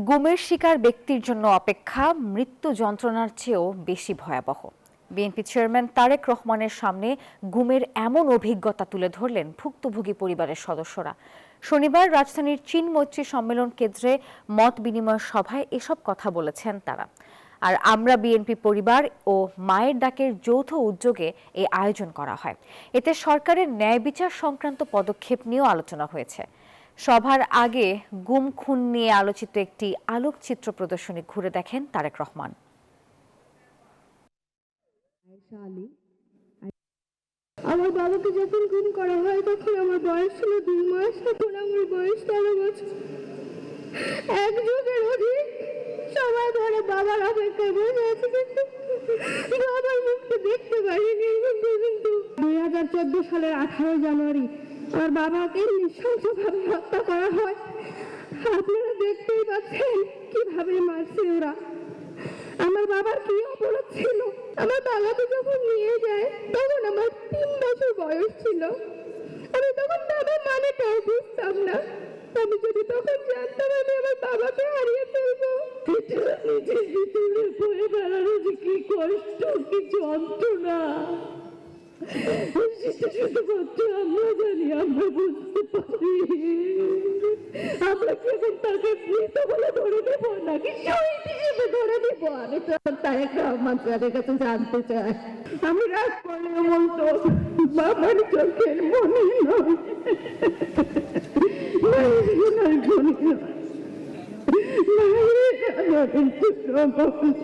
গুমের শিকার ব্যক্তির জন্য অপেক্ষা মৃত্যু যন্ত্রণার চেয়েও বেশি ভয়াবহ। বিএনপি চেয়ারম্যান তারেক রহমানের সামনে গুমের এমন অভিজ্ঞতা তুলে ধরলেন ভুক্তভোগী পরিবারের সদস্যরা। শনিবার রাজধানীর চীন মৈত্রী সম্মেলন কেন্দ্রে মত বিনিময় সভায় এসব কথা বলেছেন তারা। আর আমরা বিএনপি পরিবার ও মায়ের ডাকের যৌথ উদ্যোগে এই আয়োজন করা হয়। এতে সরকারের ন্যায় বিচার সংক্রান্ত পদক্ষেপ নিয়েও আলোচনা হয়েছে। সভার আগে গুম খুন নিয়ে আলোচিত একটি আলোকচিত্র প্রদর্শনী ঘুরে দেখেন তারেক রহমান। আমার বাবাকে যখন গুম করা হয় তখন আমার বয়স ছিল 2 মাস, এখন আমার বয়স 13 বছর। এক যুগের অধিক সময় ধরে বাবার অপেক্ষায় বসে আছি, কিন্তু বাবার মুখটা দেখতে পারিনি। কিন্তু 2014 সালের 18 জানুয়ারি আমার বাবাকে নৃশংসভাবে হত্যা করা হয়। আপনারা দেখতেই পাচ্ছেন কিভাবে মারছে ওরা। আমার বাবার কি অপরাধ ছিল? আমার বাবাকে যখন নিয়ে যায় তখন আমার 3 বছর বয়স ছিল। আমি তখন তাদের মানেটাও বুঝতাম না। আমি যদি তখন জানতাম আমি আমার বাবাকে হারিয়ে ফেলবো। নিজের ভিতরে বয়ে বেড়ানো যে কি কষ্ট, কি যন্ত্রণা, শুধুমাত্র আমরা জানি, আমরা বুঝতে পারি। আমরা কি এখন তাকে মৃত বলে ধরে নেব নাকি শহীদ হিসেবে ধরে নেব? আমি তো তারেক রহমান স্যারের কাছে জানতে চাই। আমি রাগ করলে বলতো বাবার চোখের মনে নয়,